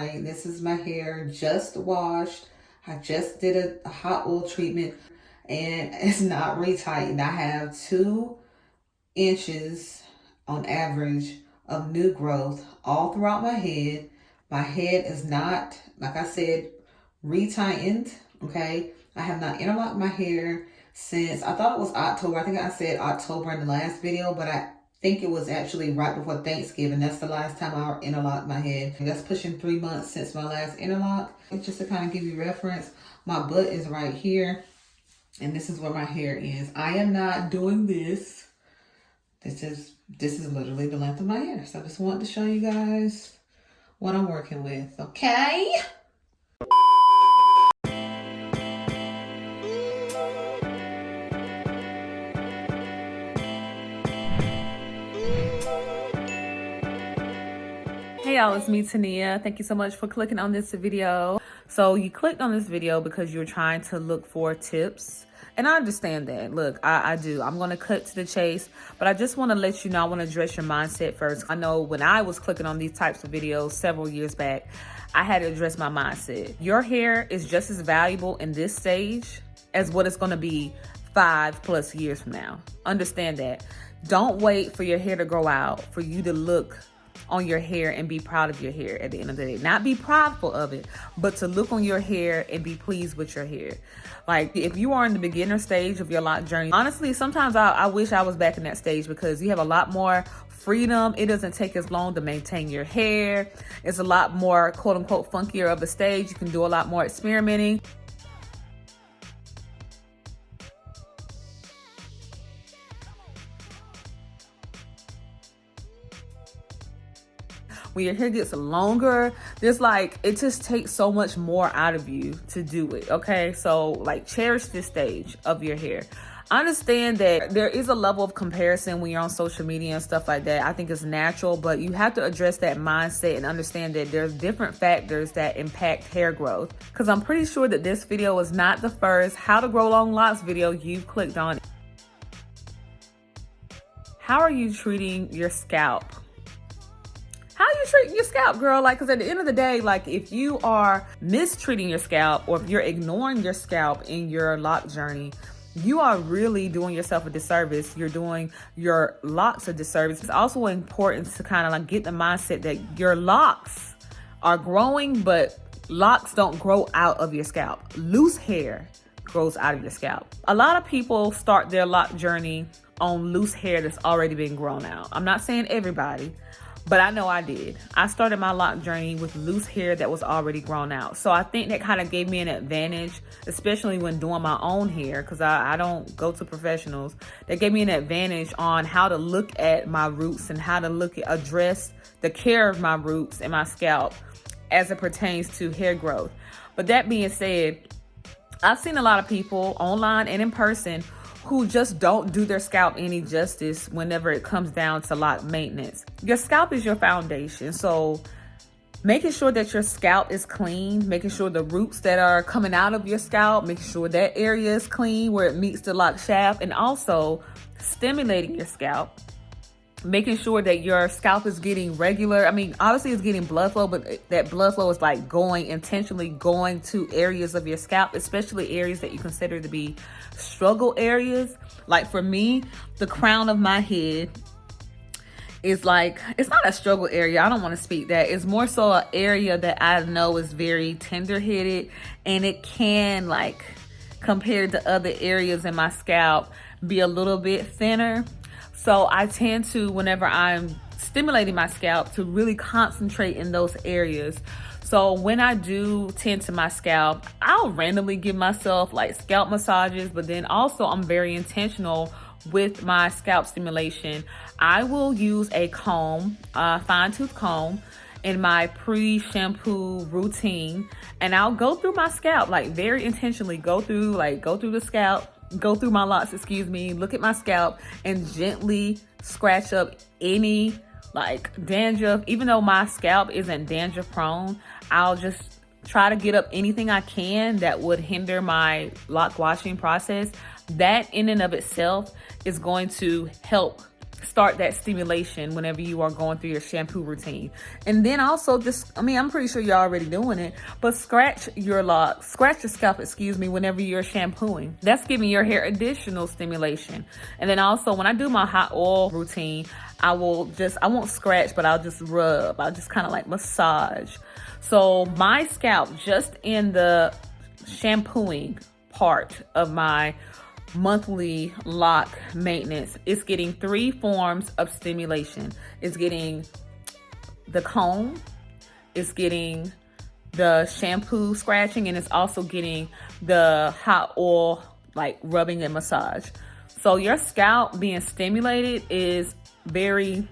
tight. This is my hair just washed. I just did a hot oil treatment and it's not retightened. I have 2 inches on average of new growth all throughout my head. My head is not, like I said, retightened, okay? I have not interlocked my hair since, I thought it was October. I think I said October in the last video, but I think it was actually right before Thanksgiving. That's the last time I interlocked my head. That's pushing 3 months since my last interlock. And just to kind of give you reference, my butt is right here, and this is where my hair is. I am not doing this. This is literally the length of my hair. So I just wanted to show you guys what I'm working with, okay? Hey y'all, it's me, Tania. Thank you so much for clicking on this video. So you clicked on this video because you're trying to look for tips. And I understand that. Look, I do. I'm going to cut to the chase, but I just want to let you know, I want to address your mindset first. I know when I was clicking on these types of videos several years back, I had to address my mindset. Your hair is just as valuable in this stage as what it's going to be 5+ years from now. Understand that. Don't wait for your hair to grow out for you to look on your hair and be proud of your hair at the end of the day. Not be prideful of it, but to look on your hair and be pleased with your hair. Like, if you are in the beginner stage of your lock journey, honestly, sometimes I wish I was back in that stage because you have a lot more freedom. It doesn't take as long to maintain your hair. It's a lot more quote unquote funkier of a stage. You can do a lot more experimenting. When your hair gets longer, there's like, it just takes so much more out of you to do it, okay? So like, cherish this stage of your hair. Understand that there is a level of comparison when you're on social media and stuff like that. I think it's natural, but you have to address that mindset and understand that there's different factors that impact hair growth. Because I'm pretty sure that this video is not the first how to grow long locks video you've clicked on. How are you treating your scalp? How you treating your scalp, girl? Like, because at the end of the day, like, if you are mistreating your scalp or if you're ignoring your scalp in your lock journey, you are really doing yourself a disservice. You're doing your locks a disservice. It's also important to kind of like get the mindset that your locks are growing, but locks don't grow out of your scalp. Loose hair grows out of your scalp. A lot of people start their lock journey on loose hair that's already been grown out. I'm not saying everybody, but I know I did. I started my lock journey with loose hair that was already grown out. So I think that kind of gave me an advantage, especially when doing my own hair, because I don't go to professionals. That gave me an advantage on how to look at my roots and how to address the care of my roots and my scalp as it pertains to hair growth. But that being said, I've seen a lot of people online and in person who just don't do their scalp any justice whenever it comes down to lock maintenance. Your scalp is your foundation. So making sure that your scalp is clean, making sure the roots that are coming out of your scalp, making sure that area is clean where it meets the lock shaft, and also stimulating your scalp. Making sure that your scalp is getting regular. I mean, obviously it's getting blood flow, but that blood flow is like intentionally going to areas of your scalp, especially areas that you consider to be struggle areas. Like for me, the crown of my head is like, it's not a struggle area. I don't want to speak that. It's more so an area that I know is very tender-headed, and it can, like, compared to other areas in my scalp, be a little bit thinner. So I tend to, whenever I'm stimulating my scalp, to really concentrate in those areas. So when I do tend to my scalp, I'll randomly give myself like scalp massages, but then also I'm very intentional with my scalp stimulation. I will use a comb, fine tooth comb, in my pre-shampoo routine, and I'll go through my scalp, like very intentionally go through the scalp, go through my locks, look at my scalp and gently scratch up any like dandruff. Even though my scalp isn't dandruff prone, I'll just try to get up anything I can that would hinder my lock washing process. That in and of itself is going to help start that stimulation whenever you are going through your shampoo routine. And then also just, I'm pretty sure you're already doing it, but scratch your scalp, whenever you're shampooing. That's giving your hair additional stimulation. And then also when I do my hot oil routine, I won't scratch, but I'll just rub. I'll just kind of like massage. So my scalp, just in the shampooing part of my monthly lock maintenance, is getting 3 forms of stimulation. It's getting the comb, it's getting the shampoo scratching, and it's also getting the hot oil like rubbing and massage. So your scalp being stimulated is very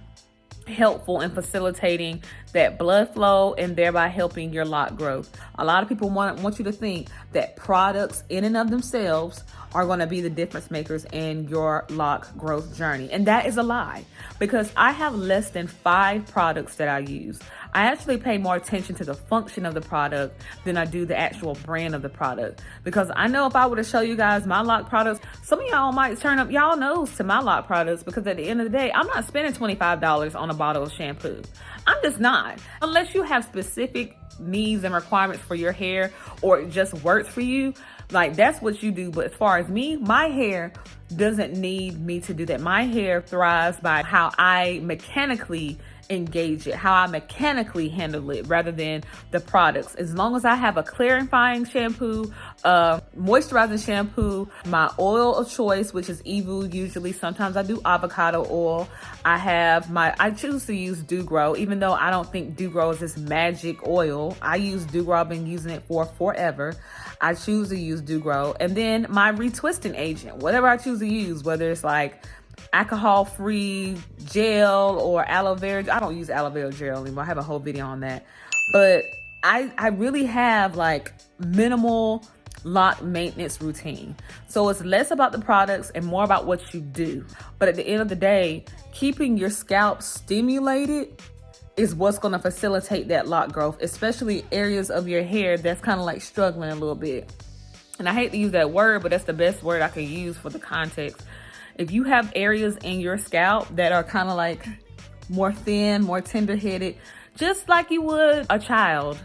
helpful in facilitating that blood flow and thereby helping your lock growth. A lot of people want you to think that products in and of themselves are going to be the difference makers in your lock growth journey. And that is a lie, because I have less than 5 products that I use. I actually pay more attention to the function of the product than I do the actual brand of the product, because I know if I were to show you guys my lock products, some of y'all might turn up y'all nose to my lock products, because at the end of the day, I'm not spending $25 on a bottle of shampoo. I'm just not. Unless you have specific needs and requirements for your hair, or it just works for you, like that's what you do. But as far as me, my hair doesn't need me to do that. My hair thrives by how I mechanically engage it, how I mechanically handle it, rather than the products. As long as I have a clarifying shampoo, moisturizing shampoo, my oil of choice, which is Evu usually. Sometimes I do avocado oil. I choose to use Dew Grow, even though I don't think Dew Grow is this magic oil. I use Dew Grow. I've been using it for forever. I choose to use Dew Grow. And then my retwisting agent, whatever I choose to use, whether it's like alcohol-free gel or aloe vera. I don't use aloe vera gel anymore. I have a whole video on that. But I really have like minimal lock maintenance routine. So it's less about the products and more about what you do. But at the end of the day, keeping your scalp stimulated is what's going to facilitate that lock growth, especially areas of your hair that's kind of like struggling a little bit. And I hate to use that word, but that's the best word I can use for the context. If you have areas in your scalp that are kind of like more thin, more tender-headed, just like you would a child,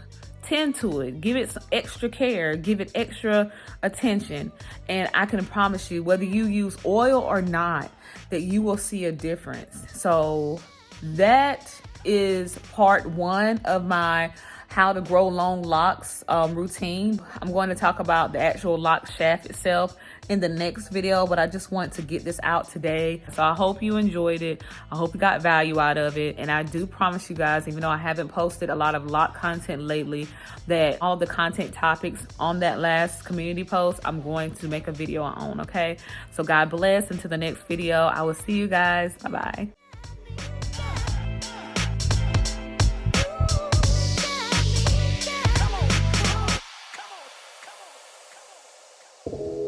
tend to it. Give it some extra care. Give it extra attention. And I can promise you, whether you use oil or not, that you will see a difference. So that is part 1 of my how to grow long locks routine. I'm going to talk about the actual lock shaft itself in the next video, but I just want to get this out today. So I hope you enjoyed it. I hope you got value out of it. And I do promise you guys, even though I haven't posted a lot of lock content lately, that all the content topics on that last community post, I'm going to make a video on, okay? So God bless. Until the next video, I will see you guys. Bye-bye. Come on.